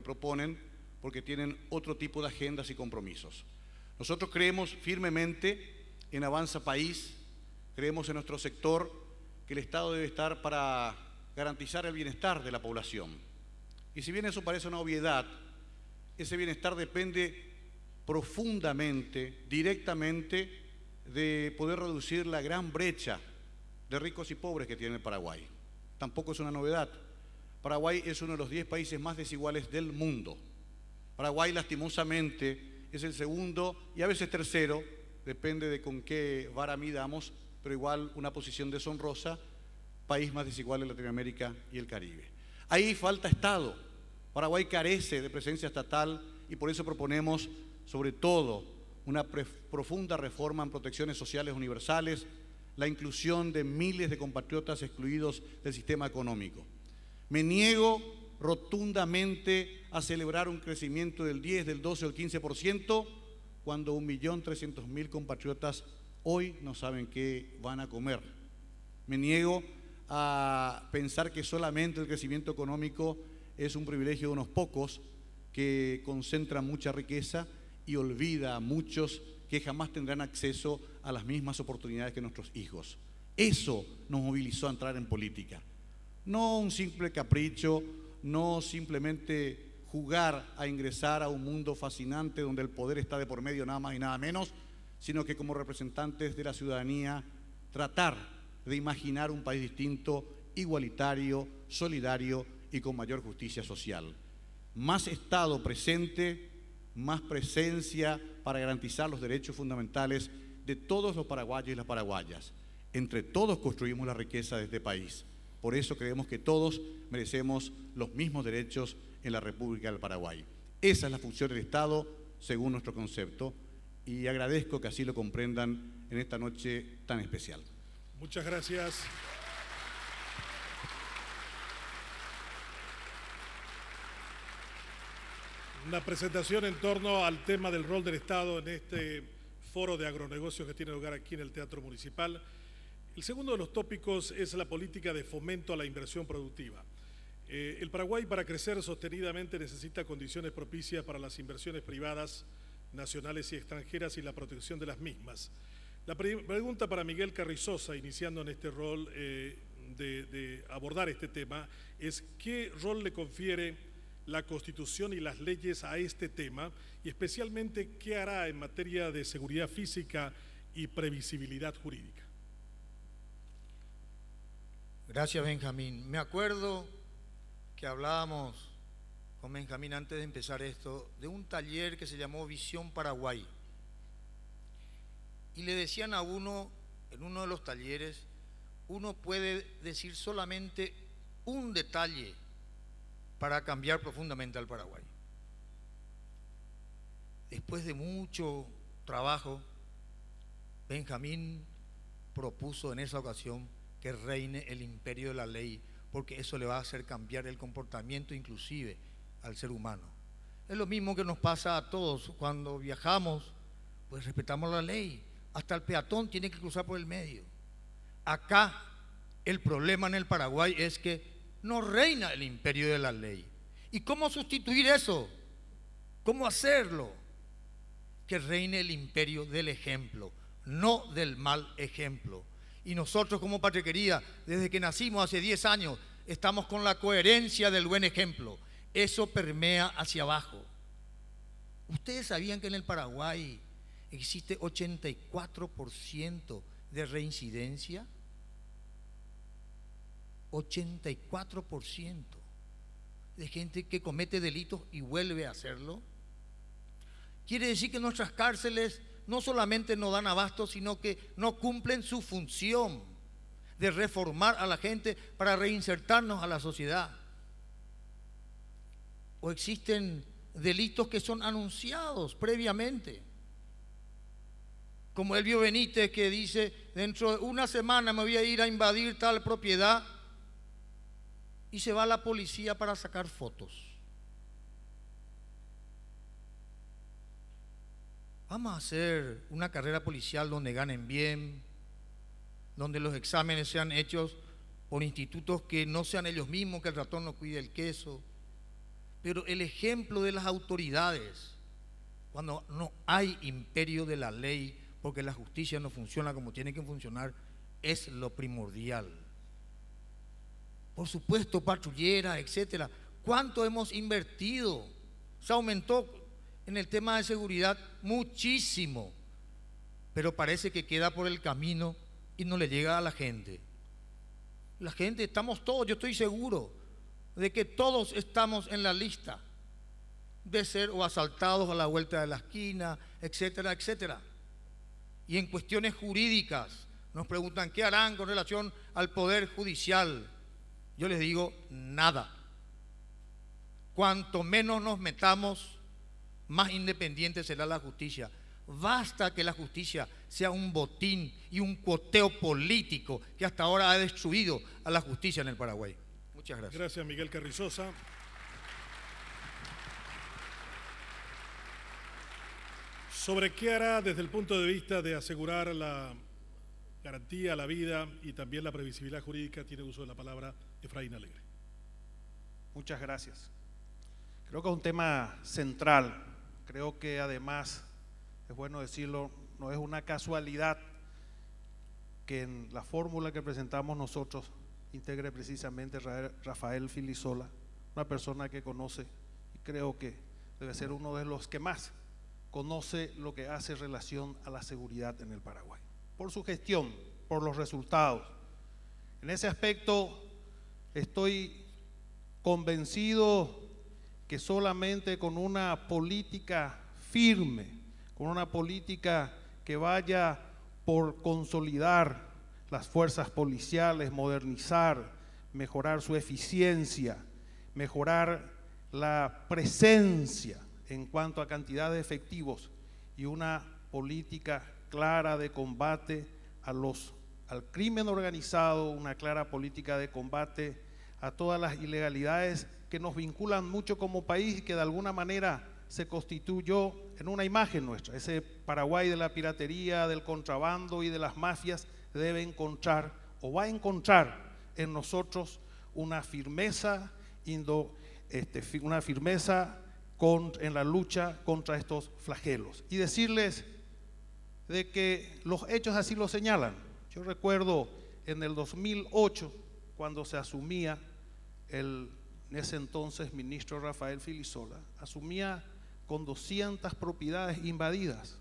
proponen, porque tienen otro tipo de agendas y compromisos. Nosotros creemos firmemente en Avanza País, creemos en nuestro sector que el Estado debe estar para garantizar el bienestar de la población. Y si bien eso parece una obviedad, ese bienestar depende profundamente, directamente, de poder reducir la gran brecha de ricos y pobres que tiene el Paraguay. Tampoco es una novedad. Paraguay es uno de los 10 países más desiguales del mundo. Paraguay, lastimosamente, es el segundo y a veces tercero, depende de con qué vara midamos, pero igual una posición deshonrosa, país más desigual en Latinoamérica y el Caribe. Ahí falta Estado. Paraguay carece de presencia estatal y por eso proponemos, sobre todo, una profunda reforma en protecciones sociales universales, la inclusión de miles de compatriotas excluidos del sistema económico. Me niego rotundamente a celebrar un crecimiento del 10, del 12 o el 15% cuando 1.300.000 compatriotas hoy no saben qué van a comer. Me niego a pensar que solamente el crecimiento económico es un privilegio de unos pocos que concentran mucha riqueza y olvida a muchos que jamás tendrán acceso a las mismas oportunidades que nuestros hijos. Eso nos movilizó a entrar en política. No un simple capricho, no simplemente jugar a ingresar a un mundo fascinante donde el poder está de por medio nada más y nada menos, sino que como representantes de la ciudadanía tratar de imaginar un país distinto, igualitario, solidario y con mayor justicia social. Más Estado presente, más presencia para garantizar los derechos fundamentales de todos los paraguayos y las paraguayas. Entre todos construimos la riqueza de este país. Por eso creemos que todos merecemos los mismos derechos en la República del Paraguay. Esa es la función del Estado, según nuestro concepto, y agradezco que así lo comprendan en esta noche tan especial. Muchas gracias. Una presentación en torno al tema del rol del Estado en este foro de agronegocios que tiene lugar aquí en el Teatro Municipal. El segundo de los tópicos es la política de fomento a la inversión productiva. El Paraguay, para crecer sostenidamente, necesita condiciones propicias para las inversiones privadas, nacionales y extranjeras y la protección de las mismas. La pregunta para Miguel Carrizosa, iniciando en este rol de abordar este tema, es ¿qué rol le confiere la Constitución y las leyes a este tema? Y especialmente, ¿qué hará en materia de seguridad física y previsibilidad jurídica? Gracias, Benjamín. Me acuerdo que hablábamos con Benjamín antes de empezar esto de un taller que se llamó Visión Paraguay. Y le decían a uno, en uno de los talleres, uno puede decir solamente un detalle para cambiar profundamente al Paraguay. Después de mucho trabajo, Benjamín propuso en esa ocasión que reine el imperio de la ley, porque eso le va a hacer cambiar el comportamiento inclusive al ser humano. Es lo mismo que nos pasa a todos cuando viajamos, pues respetamos la ley, hasta el peatón tiene que cruzar por el medio. Acá el problema en el Paraguay es que no reina el imperio de la ley. ¿Y cómo sustituir eso? ¿Cómo hacerlo? Que reine el imperio del ejemplo, no del mal ejemplo. Y nosotros como Patriquería, desde que nacimos hace 10 años, estamos con la coherencia del buen ejemplo. Eso permea hacia abajo. ¿Ustedes sabían que en el Paraguay existe 84% de reincidencia? 84% de gente que comete delitos y vuelve a hacerlo. Quiere decir que nuestras cárceles no solamente no dan abasto, sino que no cumplen su función de reformar a la gente para reinsertarnos a la sociedad. O existen delitos que son anunciados previamente, como Elvio Benítez, que dice: dentro de una semana me voy a ir a invadir tal propiedad, y se va a la policía para sacar fotos. Vamos a hacer una carrera policial donde ganen bien, donde los exámenes sean hechos por institutos que no sean ellos mismos, que el ratón no cuide el queso, Pero el ejemplo de las autoridades, cuando no hay imperio de la ley, porque la justicia no funciona como tiene que funcionar, es lo primordial. Por supuesto, patrullera, etcétera. ¿Cuánto hemos invertido? Se aumentó en el tema de seguridad muchísimo, pero parece que queda por el camino y no le llega a la gente. La gente, estamos todos, yo estoy seguro de que todos estamos en la lista de ser o asaltados a la vuelta de la esquina, etcétera, etcétera. Y en cuestiones jurídicas nos preguntan qué harán con relación al poder judicial. Yo les digo, nada. Cuanto menos nos metamos, más independiente será la justicia. Basta que la justicia sea un botín y un cuoteo político que hasta ahora ha destruido a la justicia en el Paraguay. Muchas gracias. Gracias, Miguel Carrizosa. ¿Sobre qué hará desde el punto de vista de asegurar la garantía a la vida y también la previsibilidad jurídica? Tiene uso de la palabra Efraín Alegre. Muchas gracias. Creo que es un tema central. Creo que además, es bueno decirlo, no es una casualidad que en la fórmula que presentamos nosotros integre precisamente Rafael Filisola, una persona que conoce y creo que debe ser uno de los que más conoce lo que hace relación a la seguridad en el Paraguay, por su gestión, por los resultados. En ese aspecto estoy convencido que solamente con una política firme, con una política que vaya por consolidar las fuerzas policiales, modernizar, mejorar su eficiencia, mejorar la presencia en cuanto a cantidad de efectivos y una política clara de combate al crimen organizado, una clara política de combate a todas las ilegalidades que nos vinculan mucho como país y que de alguna manera se constituyó en una imagen nuestra. Ese Paraguay de la piratería, del contrabando y de las mafias debe encontrar o va a encontrar en nosotros una firmeza, en la lucha contra estos flagelos. Y decirles de que los hechos así lo señalan. Yo recuerdo en el 2008, cuando se asumía en ese entonces ministro Rafael Filisola, asumía con 200 propiedades invadidas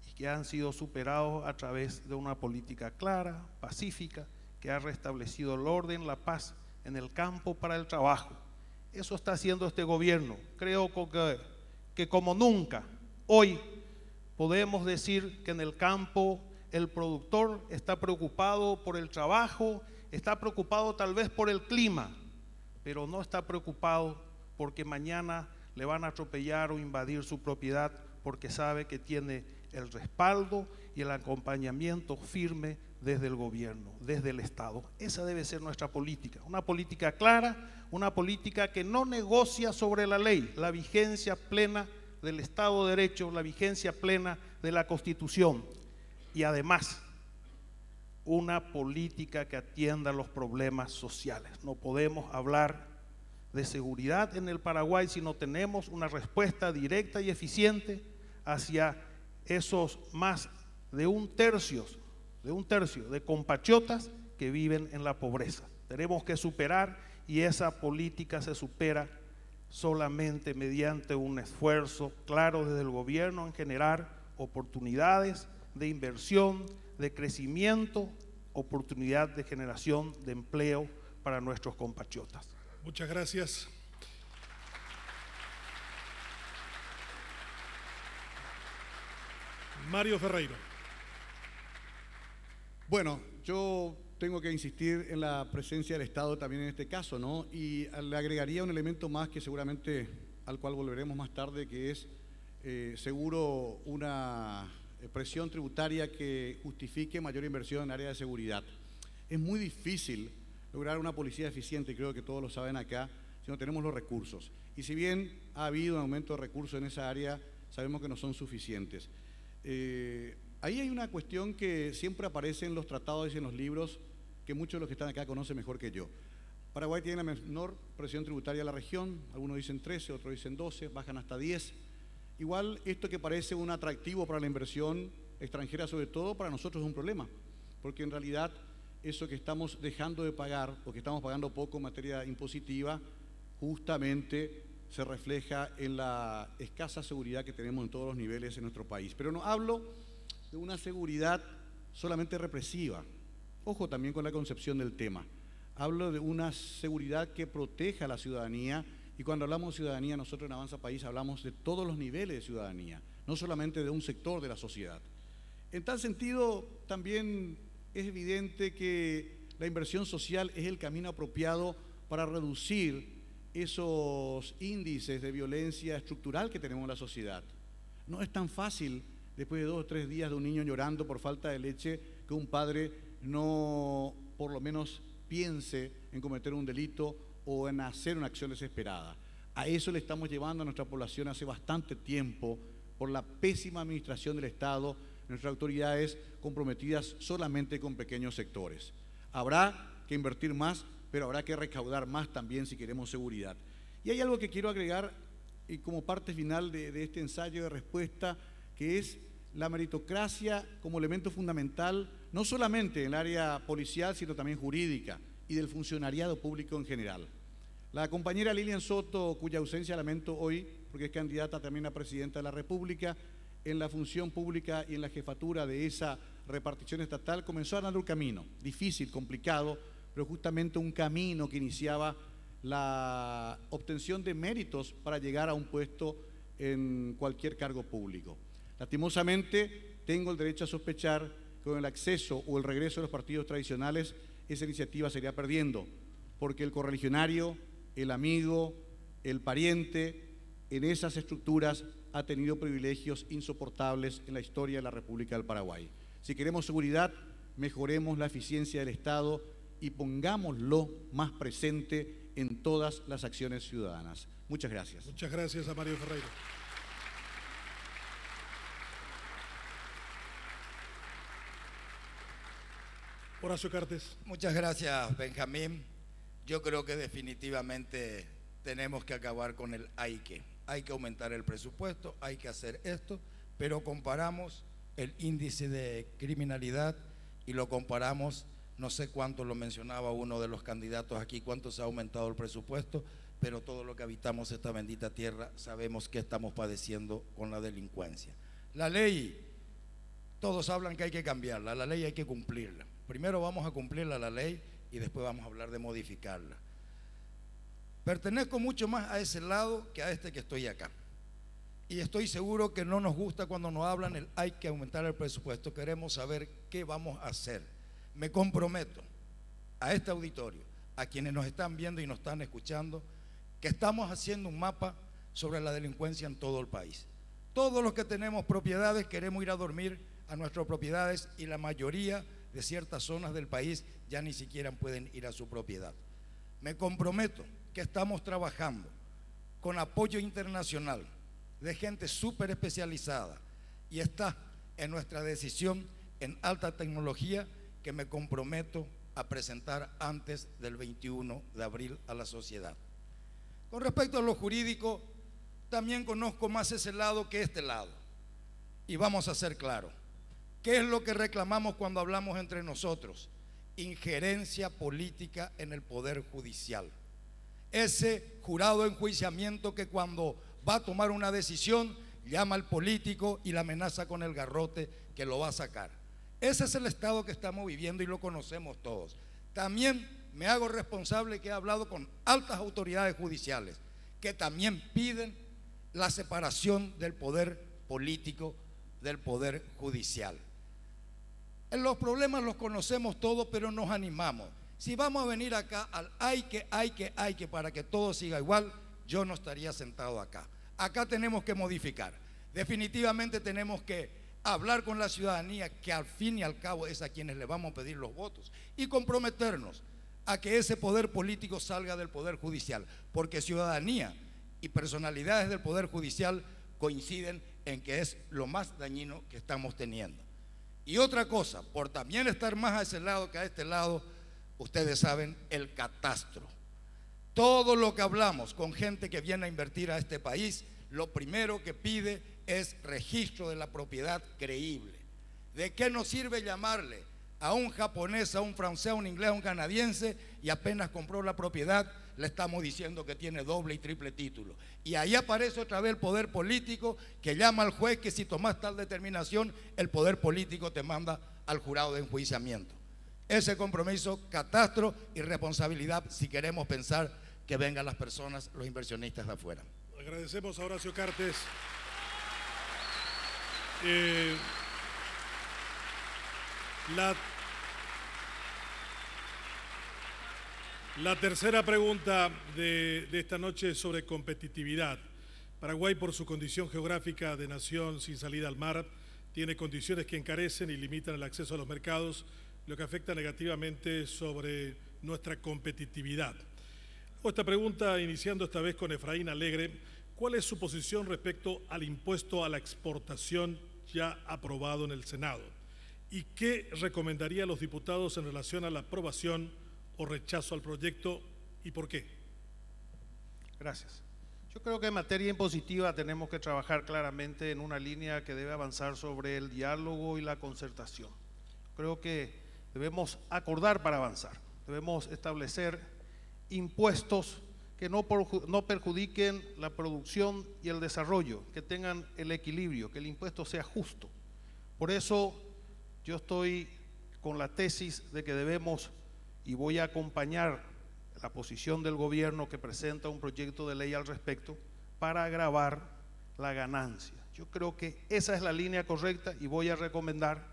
y que han sido superados a través de una política clara, pacífica, que ha restablecido el orden, la paz en el campo para el trabajo. Eso está haciendo este gobierno. Creo que como nunca, hoy podemos decir que en el campo el productor está preocupado por el trabajo, está preocupado tal vez por el clima, pero no está preocupado porque mañana le van a atropellar o invadir su propiedad, porque sabe que tiene el respaldo y el acompañamiento firme desde el gobierno, desde el Estado. Esa debe ser nuestra política, una política clara, una política que no negocia sobre la ley, la vigencia plena del Estado de Derecho, la vigencia plena de la Constitución, y además una política que atienda los problemas sociales. No podemos hablar de seguridad en el Paraguay si no tenemos una respuesta directa y eficiente hacia esos más de un tercio de compatriotas que viven en la pobreza. Tenemos que superar, y esa política se supera solamente mediante un esfuerzo claro desde el gobierno en generar oportunidades de inversión, de crecimiento, oportunidad de generación de empleo para nuestros compatriotas. Muchas gracias. Mario Ferreiro. Bueno, yo tengo que insistir en la presencia del Estado también en este caso, ¿no? Y le agregaría un elemento más que seguramente al cual volveremos más tarde, que es seguro una presión tributaria que justifique mayor inversión en área de seguridad. Es muy difícil lograr una policía eficiente, y creo que todos lo saben acá, si no tenemos los recursos. Y si bien ha habido un aumento de recursos en esa área, sabemos que no son suficientes. Ahí hay una cuestión que siempre aparece en los tratados y en los libros, que muchos de los que están acá conocen mejor que yo. Paraguay tiene la menor presión tributaria de la región, algunos dicen 13, otros dicen 12, bajan hasta 10. Igual esto que parece un atractivo para la inversión extranjera, sobre todo para nosotros es un problema, porque en realidad eso que estamos dejando de pagar o que estamos pagando poco en materia impositiva justamente se refleja en la escasa seguridad que tenemos en todos los niveles en nuestro país. Pero no hablo de una seguridad solamente represiva, ojo también con la concepción del tema. Hablo de una seguridad que proteja a la ciudadanía, y cuando hablamos de ciudadanía, nosotros en Avanza País hablamos de todos los niveles de ciudadanía, no solamente de un sector de la sociedad. En tal sentido, también es evidente que la inversión social es el camino apropiado para reducir esos índices de violencia estructural que tenemos en la sociedad. No es tan fácil, después de 2 o 3 días de un niño llorando por falta de leche, que un padre no, por lo menos, piense en cometer un delito o en hacer una acción desesperada. A eso le estamos llevando a nuestra población hace bastante tiempo por la pésima administración del Estado, nuestras autoridades comprometidas solamente con pequeños sectores. Habrá que invertir más, pero habrá que recaudar más también si queremos seguridad. Y hay algo que quiero agregar y como parte final de este ensayo de respuesta, que es la meritocracia como elemento fundamental, no solamente en el área policial, sino también jurídica y del funcionariado público en general. La compañera Lilian Soto, cuya ausencia lamento hoy, porque es candidata también a presidenta de la República, en la función pública y en la jefatura de esa repartición estatal, comenzó a andar un camino difícil, complicado, pero justamente un camino que iniciaba la obtención de méritos para llegar a un puesto en cualquier cargo público. Lastimosamente, tengo el derecho a sospechar que con el acceso o el regreso de los partidos tradicionales, esa iniciativa se iría perdiendo, porque el correligionario, el amigo, el pariente, en esas estructuras ha tenido privilegios insoportables en la historia de la República del Paraguay. Si queremos seguridad, mejoremos la eficiencia del Estado y pongámoslo más presente en todas las acciones ciudadanas. Muchas gracias. Muchas gracias a Mario Ferreira. Horacio Cartes. Muchas gracias, Benjamín. Yo creo que definitivamente tenemos que acabar con el hay que. Hay que aumentar el presupuesto, hay que hacer esto, pero comparamos el índice de criminalidad y lo comparamos, no sé cuánto lo mencionaba uno de los candidatos aquí, cuánto se ha aumentado el presupuesto, pero todo lo que habitamos esta bendita tierra sabemos que estamos padeciendo con la delincuencia. La ley, todos hablan que hay que cambiarla, la ley hay que cumplirla. Primero vamos a cumplir la ley y después vamos a hablar de modificarla. Pertenezco mucho más a ese lado que a este que estoy acá. Y estoy seguro que no nos gusta cuando nos hablan el hay que aumentar el presupuesto. Queremos saber qué vamos a hacer. Me comprometo a este auditorio, a quienes nos están viendo y nos están escuchando, que estamos haciendo un mapa sobre la delincuencia en todo el país. Todos los que tenemos propiedades queremos ir a dormir a nuestras propiedades y la mayoría de ciertas zonas del país ya ni siquiera pueden ir a su propiedad. Me comprometo que estamos trabajando con apoyo internacional de gente súper especializada y está en nuestra decisión en alta tecnología que me comprometo a presentar antes del 21 de abril a la sociedad. Con respecto a lo jurídico, también conozco más ese lado que este lado y vamos a ser claros. ¿Qué es lo que reclamamos cuando hablamos entre nosotros? Injerencia política en el Poder Judicial. Ese jurado de enjuiciamiento que cuando va a tomar una decisión llama al político y la amenaza con el garrote que lo va a sacar. Ese es el estado que estamos viviendo y lo conocemos todos. También me hago responsable que he hablado con altas autoridades judiciales que también piden la separación del poder político del poder judicial. Los problemas los conocemos todos, pero nos animamos. Si vamos a venir acá al hay que para que todo siga igual, yo no estaría sentado acá. Acá tenemos que modificar. Definitivamente tenemos que hablar con la ciudadanía, que al fin y al cabo es a quienes le vamos a pedir los votos, y comprometernos a que ese poder político salga del poder judicial, porque ciudadanía y personalidades del poder judicial coinciden en que es lo más dañino que estamos teniendo. Y otra cosa, por también estar más a ese lado que a este lado, ustedes saben, el catastro. todo lo que hablamos con gente que viene a invertir a este país, lo primero que pide es registro de la propiedad creíble. ¿De qué nos sirve llamarle a un japonés, a un francés, a un inglés, a un canadiense y apenas compró la propiedad, le estamos diciendo que tiene doble y triple título? Y ahí aparece otra vez el poder político que llama al juez que si tomas tal determinación, el poder político te manda al jurado de enjuiciamiento. Ese compromiso, catastro y responsabilidad si queremos pensar que vengan las personas, los inversionistas de afuera. Agradecemos a Horacio Cartes. La tercera pregunta de esta noche es sobre competitividad. Paraguay, por su condición geográfica de nación sin salida al mar, tiene condiciones que encarecen y limitan el acceso a los mercados, lo que afecta negativamente sobre nuestra competitividad. Esta pregunta, iniciando esta vez con Efraín Alegre, ¿cuál es su posición respecto al impuesto a la exportación ya aprobado en el Senado? ¿Y qué recomendaría a los diputados en relación a la aprobación o rechazo al proyecto y por qué? Gracias. Yo creo que en materia impositiva tenemos que trabajar claramente en una línea que debe avanzar sobre el diálogo y la concertación. Creo que debemos acordar para avanzar. Debemos establecer impuestos que no perjudiquen la producción y el desarrollo, que tengan el equilibrio, que el impuesto sea justo. Por eso yo estoy con la tesis de que debemos, y voy a acompañar la posición del gobierno que presenta un proyecto de ley al respecto, para agravar la ganancia. Yo creo que esa es la línea correcta y voy a recomendar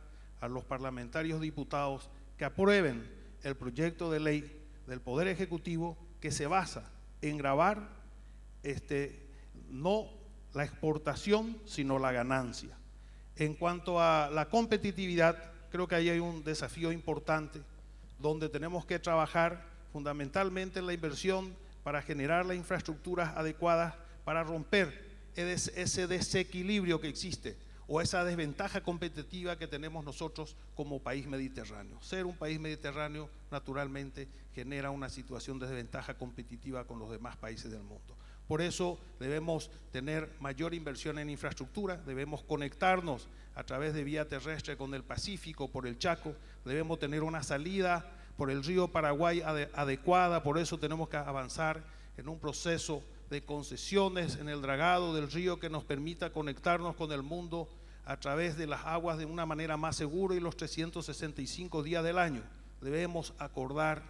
a los parlamentarios diputados que aprueben el proyecto de ley del Poder Ejecutivo que se basa en gravar no la exportación, sino la ganancia. En cuanto a la competitividad, creo que ahí hay un desafío importante donde tenemos que trabajar fundamentalmente en la inversión para generar las infraestructuras adecuadas para romper ese desequilibrio que existe o esa desventaja competitiva que tenemos nosotros como país mediterráneo. Ser un país mediterráneo naturalmente genera una situación de desventaja competitiva con los demás países del mundo. Por eso debemos tener mayor inversión en infraestructura, debemos conectarnos a través de vía terrestre con el Pacífico, por el Chaco, debemos tener una salida por el río Paraguay adecuada, por eso tenemos que avanzar en un proceso de concesiones en el dragado del río que nos permita conectarnos con el mundo a través de las aguas de una manera más segura y los 365 días del año. Debemos acordar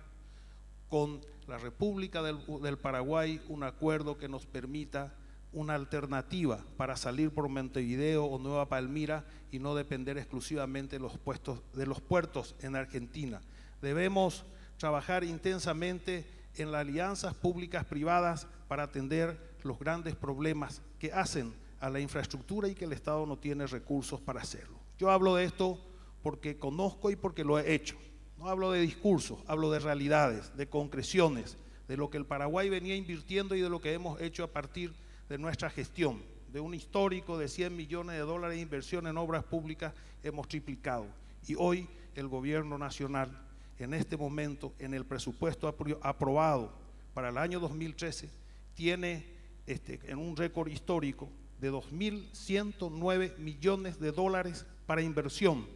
con la República del Paraguay un acuerdo que nos permita una alternativa para salir por Montevideo o Nueva Palmira y no depender exclusivamente de los puertos en Argentina. Debemos trabajar intensamente en las alianzas públicas privadas para atender los grandes problemas que hacen a la infraestructura y que el Estado no tiene recursos para hacerlo. Yo hablo de esto porque conozco y porque lo he hecho. No hablo de discursos, hablo de realidades, de concreciones, de lo que el Paraguay venía invirtiendo y de lo que hemos hecho a partir de nuestra gestión. De un histórico de 100 millones de dólares de inversión en obras públicas hemos triplicado. Y hoy el gobierno nacional, en este momento, en el presupuesto aprobado para el año 2013, tiene en un récord histórico de 2.109 millones de dólares para inversión,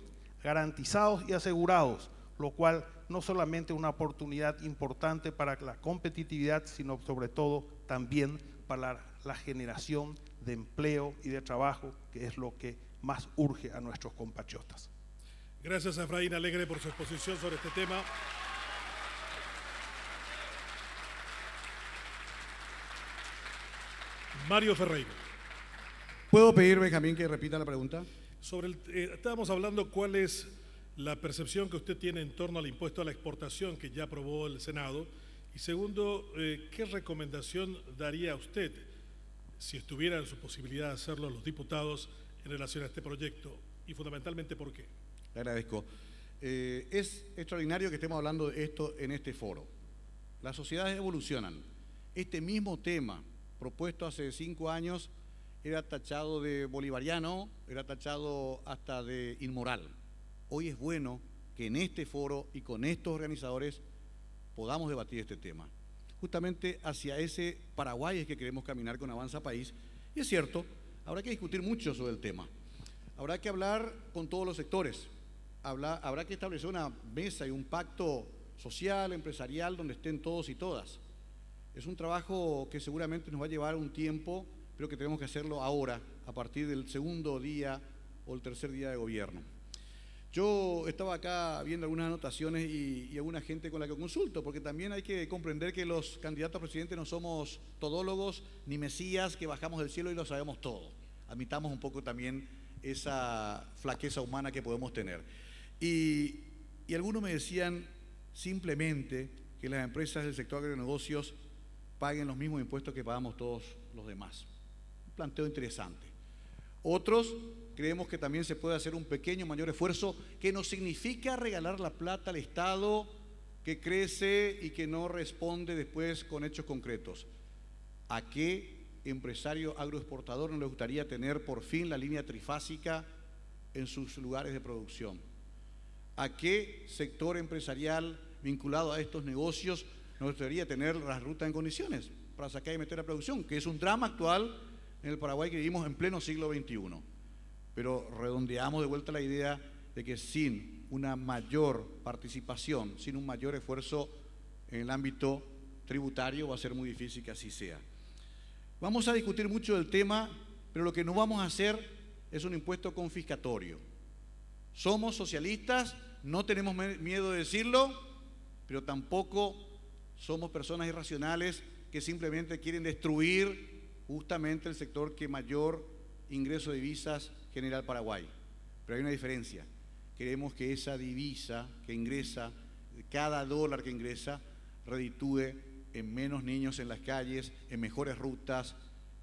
garantizados y asegurados, lo cual no solamente es una oportunidad importante para la competitividad, sino sobre todo también para la generación de empleo y de trabajo, que es lo que más urge a nuestros compatriotas. Gracias a Efraín Alegre por su exposición sobre este tema. Mario Ferreira. ¿Puedo pedir, Benjamín, que repita la pregunta? Estábamos hablando cuál es la percepción que usted tiene en torno al impuesto a la exportación que ya aprobó el Senado. Y segundo, ¿qué recomendación daría usted, si estuviera en su posibilidad de hacerlo, a los diputados en relación a este proyecto? Y fundamentalmente, ¿por qué? Le agradezco. Es extraordinario que estemos hablando de esto en este foro. Las sociedades evolucionan. Este mismo tema, propuesto hace 5 años, era tachado de bolivariano, era tachado hasta de inmoral. Hoy es bueno que en este foro y con estos organizadores podamos debatir este tema. justamente hacia ese Paraguay es que queremos caminar con Avanza País. Y es cierto, habrá que discutir mucho sobre el tema. Habrá que hablar con todos los sectores. Habrá que establecer una mesa y un pacto social, empresarial, donde estén todos y todas. Es un trabajo que seguramente nos va a llevar un tiempo, pero que tenemos que hacerlo ahora, a partir del segundo día o el tercer día de gobierno. Yo estaba acá viendo algunas anotaciones y alguna gente con la que consulto, porque también hay que comprender que los candidatos a presidente no somos todólogos ni mesías que bajamos del cielo y lo sabemos todo. Admitamos un poco también esa flaqueza humana que podemos tener. Y algunos me decían simplemente que las empresas del sector agronegocios paguen los mismos impuestos que pagamos todos los demás. Un planteo interesante. Otros creemos que también se puede hacer un pequeño mayor esfuerzo, que no significa regalar la plata al Estado que crece y que no responde después con hechos concretos. ¿A qué empresario agroexportador no le gustaría tener por fin la línea trifásica en sus lugares de producción? ¿A qué sector empresarial vinculado a estos negocios nos gustaría tener las rutas en condiciones para sacar y meter a producción? Que es un drama actual en el Paraguay que vivimos en pleno siglo XXI. Pero redondeamos de vuelta la idea de que sin una mayor participación, sin un mayor esfuerzo en el ámbito tributario, va a ser muy difícil que así sea. Vamos a discutir mucho del tema, pero lo que no vamos a hacer es un impuesto confiscatorio. Somos socialistas, no tenemos miedo de decirlo, pero tampoco somos personas irracionales que simplemente quieren destruir justamente el sector que mayor ingreso de divisas genera al Paraguay. Pero hay una diferencia. Queremos que esa divisa que ingresa, cada dólar que ingresa, reditúe en menos niños en las calles, en mejores rutas,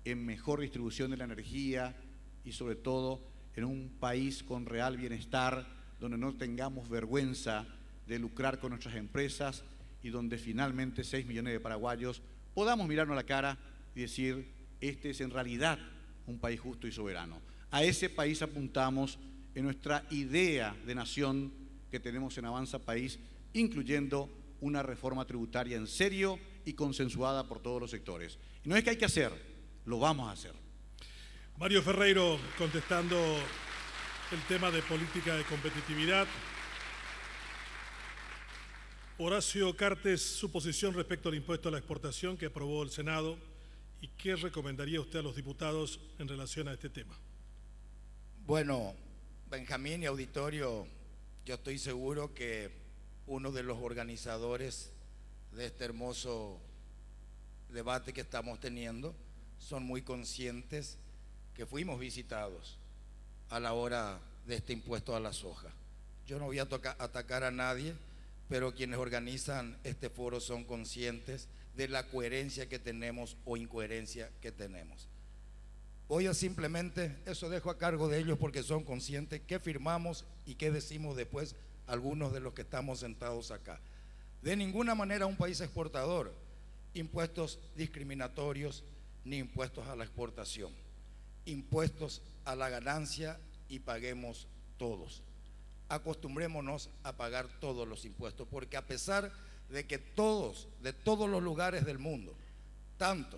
en mejor distribución de la energía y sobre todo en un país con real bienestar, donde no tengamos vergüenza de lucrar con nuestras empresas y donde finalmente 6 millones de paraguayos podamos mirarnos a la cara y decir, este es en realidad un país justo y soberano. A ese país apuntamos en nuestra idea de nación que tenemos en Avanza País, incluyendo una reforma tributaria en serio y consensuada por todos los sectores. Y no es que hay que hacer, lo vamos a hacer. Mario Ferreiro, contestando el tema de política de competitividad. Horacio Cartes, su posición respecto al impuesto a la exportación que aprobó el Senado y qué recomendaría usted a los diputados en relación a este tema. Bueno, Benjamín y auditorio, yo estoy seguro que uno de los organizadores de este hermoso debate que estamos teniendo son muy conscientes que fuimos visitados a la hora de este impuesto a la soja. Yo no voy a atacar a nadie, pero quienes organizan este foro son conscientes de la coherencia que tenemos o incoherencia que tenemos. Voy a simplemente, eso dejo a cargo de ellos porque son conscientes qué firmamos y qué decimos después algunos de los que estamos sentados acá. De ninguna manera un país exportador, impuestos discriminatorios ni impuestos a la exportación, impuestos a la ganancia y paguemos todos. Acostumbrémonos a pagar todos los impuestos, porque a pesar de que todos, de todos los lugares del mundo, tanto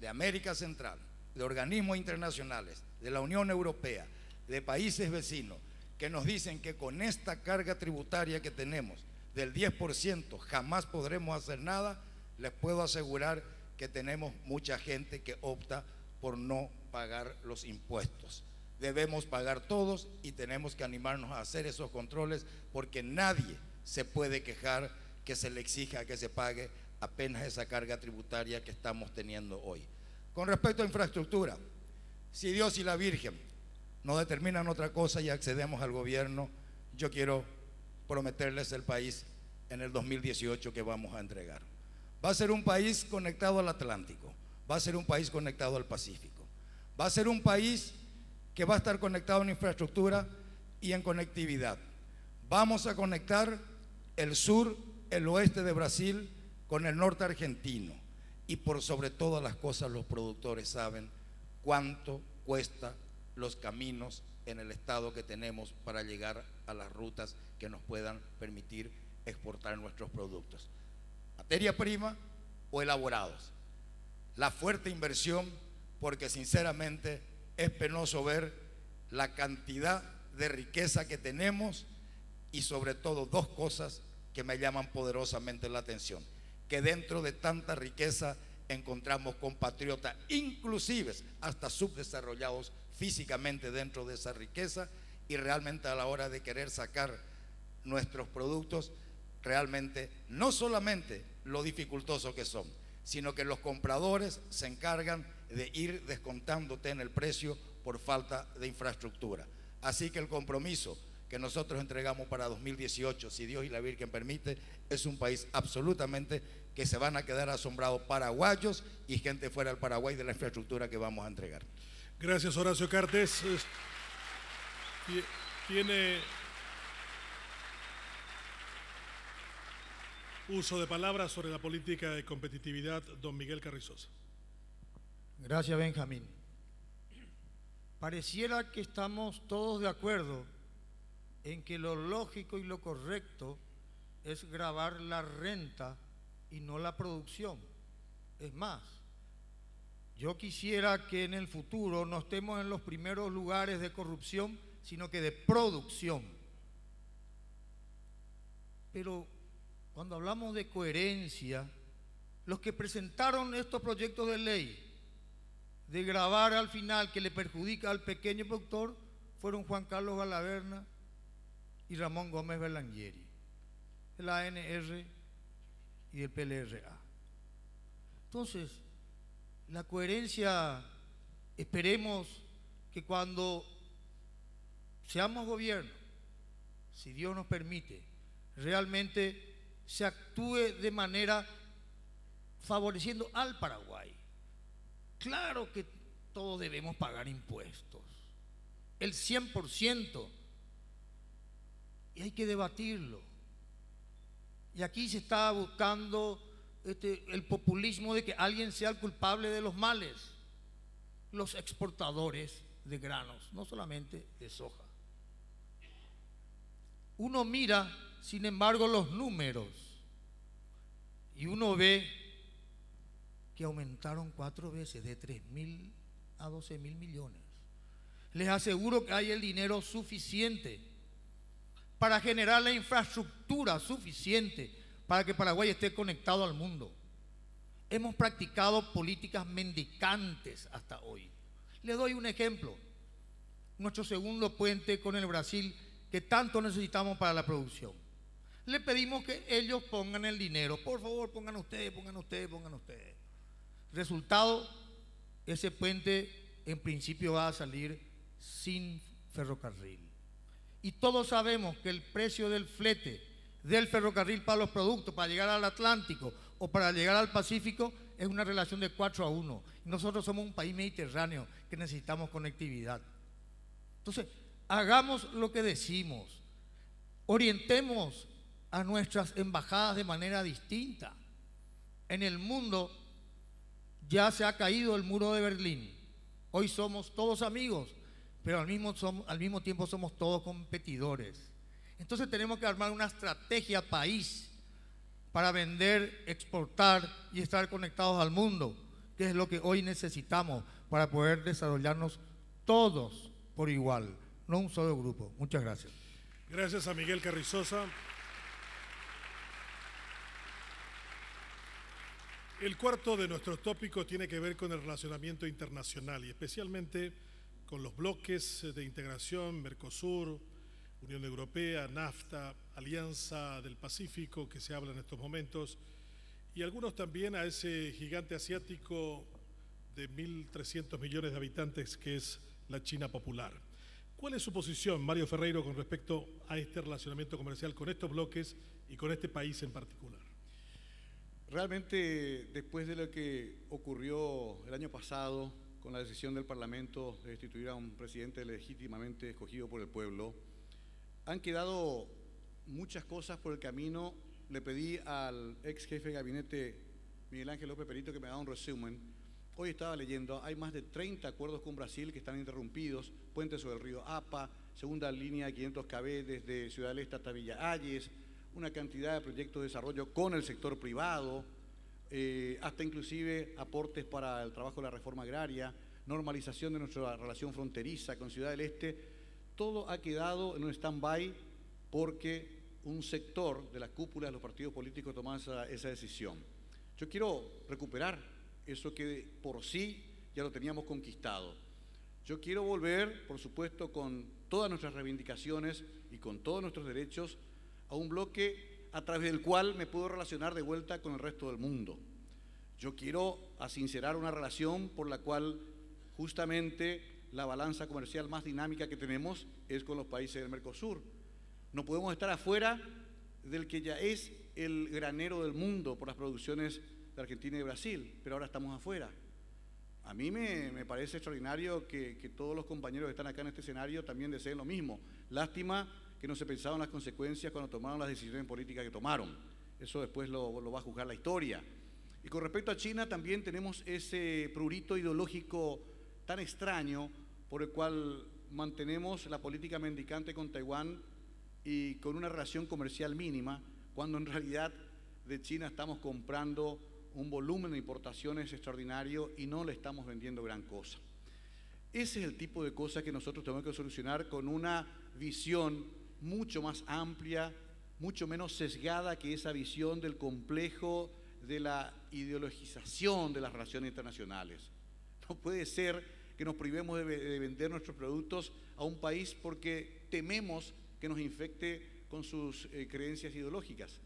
de América Central, de organismos internacionales, de la Unión Europea, de países vecinos, que nos dicen que con esta carga tributaria que tenemos del 10% jamás podremos hacer nada, les puedo asegurar que tenemos mucha gente que opta por no pagar los impuestos. Debemos pagar todos y tenemos que animarnos a hacer esos controles, porque nadie se puede quejar que se le exija que se pague apenas esa carga tributaria que estamos teniendo hoy. Con respecto a infraestructura, si Dios y la Virgen nos determinan otra cosa y accedemos al gobierno, yo quiero prometerles el país en el 2018 que vamos a entregar. Va a ser un país conectado al Atlántico, va a ser un país conectado al Pacífico, va a ser un país que va a estar conectado en infraestructura y en conectividad. Vamos a conectar el sur, el oeste de Brasil con el norte argentino, y por sobre todas las cosas los productores saben cuánto cuesta los caminos en el estado que tenemos para llegar a las rutas que nos puedan permitir exportar nuestros productos. Materia prima, o elaborados. La fuerte inversión, porque sinceramente es penoso ver la cantidad de riqueza que tenemos y sobre todo dos cosas que me llaman poderosamente la atención, que dentro de tanta riqueza encontramos compatriotas, inclusive hasta subdesarrollados físicamente dentro de esa riqueza, y realmente a la hora de querer sacar nuestros productos, realmente no solamente lo dificultoso que son, sino que los compradores se encargan de ir descontándote en el precio por falta de infraestructura. Así que el compromiso que nosotros entregamos para 2018, si Dios y la Virgen permite, es un país absolutamente que se van a quedar asombrados paraguayos y gente fuera del Paraguay de la infraestructura que vamos a entregar. Gracias, Horacio Cartes. Tiene uso de palabras sobre la política de competitividad don Miguel Carrizosa. Gracias, Benjamín. Pareciera que estamos todos de acuerdo en que lo lógico y lo correcto es gravar la renta y no la producción. Es más, yo quisiera que en el futuro no estemos en los primeros lugares de corrupción, sino que de producción. Pero cuando hablamos de coherencia, los que presentaron estos proyectos de ley de gravar al final que le perjudica al pequeño productor fueron Juan Carlos Balaverna y Ramón Gómez Berlanguieri, de la ANR y del PLRA. Entonces, la coherencia, esperemos que cuando seamos gobierno, si Dios nos permite, realmente se actúe de manera favoreciendo al Paraguay. Claro que todos debemos pagar impuestos, el 100%, y hay que debatirlo. Y aquí se está buscando el populismo de que alguien sea el culpable de los males, los exportadores de granos, no solamente de soja. Uno mira, sin embargo, los números y uno ve que aumentaron 4 veces, de 3.000 a 12.000 millones. Les aseguro que hay el dinero suficiente para generar la infraestructura suficiente para que Paraguay esté conectado al mundo. Hemos practicado políticas mendicantes hasta hoy. Les doy un ejemplo. Nuestro segundo puente con el Brasil, que tanto necesitamos para la producción. Le pedimos que ellos pongan el dinero. Por favor, pongan ustedes. Resultado, ese puente en principio va a salir sin ferrocarril. Y todos sabemos que el precio del flete del ferrocarril para los productos, para llegar al Atlántico o para llegar al Pacífico, es una relación de 4-1. Nosotros somos un país mediterráneo que necesitamos conectividad. Entonces, hagamos lo que decimos, orientemos a nuestras embajadas de manera distinta. En el mundo ya se ha caído el muro de Berlín. Hoy somos todos amigos, pero al mismo tiempo somos todos competidores. Entonces tenemos que armar una estrategia país para vender, exportar y estar conectados al mundo, que es lo que hoy necesitamos para poder desarrollarnos todos por igual, no un solo grupo. Muchas gracias. Gracias a Miguel Carrizosa. El cuarto de nuestros tópicos tiene que ver con el relacionamiento internacional y especialmente con los bloques de integración, Mercosur, Unión Europea, NAFTA, Alianza del Pacífico, que se habla en estos momentos, y algunos también a ese gigante asiático de 1.300 millones de habitantes que es la China popular. ¿Cuál es su posición, Mario Ferreiro, con respecto a este relacionamiento comercial con estos bloques y con este país en particular? Realmente, después de lo que ocurrió el año pasado con la decisión del Parlamento de destituir a un presidente legítimamente escogido por el pueblo, han quedado muchas cosas por el camino. Le pedí al ex jefe de gabinete, Miguel Ángel López Perito, que me haga un resumen. Hoy estaba leyendo, hay más de 30 acuerdos con Brasil que están interrumpidos, puente sobre el río Apa, segunda línea de 500 kb desde Ciudad del Este hasta Villa Ayes, una cantidad de proyectos de desarrollo con el sector privado, hasta inclusive aportes para el trabajo de la reforma agraria, normalización de nuestra relación fronteriza con Ciudad del Este, todo ha quedado en un stand-by porque un sector de la cúpula de los partidos políticos tomó esa decisión. Yo quiero recuperar eso que por sí ya lo teníamos conquistado. Yo quiero volver, por supuesto, con todas nuestras reivindicaciones y con todos nuestros derechos a un bloque a través del cual me puedo relacionar de vuelta con el resto del mundo. Yo quiero asincerar una relación por la cual justamente la balanza comercial más dinámica que tenemos es con los países del Mercosur. No podemos estar afuera del que ya es el granero del mundo por las producciones de Argentina y Brasil, pero ahora estamos afuera. A mí me parece extraordinario que todos los compañeros que están acá en este escenario también deseen lo mismo. Lástima que no se pensaban las consecuencias cuando tomaron las decisiones políticas que tomaron. Eso después lo va a juzgar la historia. Y con respecto a China también tenemos ese prurito ideológico tan extraño por el cual mantenemos la política mendicante con Taiwán y con una relación comercial mínima, cuando en realidad de China estamos comprando un volumen de importaciones extraordinario y no le estamos vendiendo gran cosa. Ese es el tipo de cosas que nosotros tenemos que solucionar con una visión mucho más amplia, mucho menos sesgada que esa visión del complejo de la ideologización de las relaciones internacionales. No puede ser que nos privemos de vender nuestros productos a un país porque tememos que nos infecte con sus creencias ideológicas.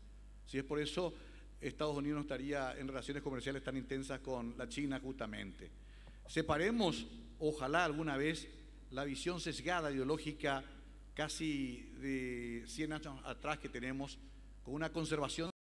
Si es por eso, Estados Unidos no estaría en relaciones comerciales tan intensas con la China justamente. Separemos, ojalá alguna vez, la visión sesgada ideológica casi de 100 años atrás que tenemos, con una conservación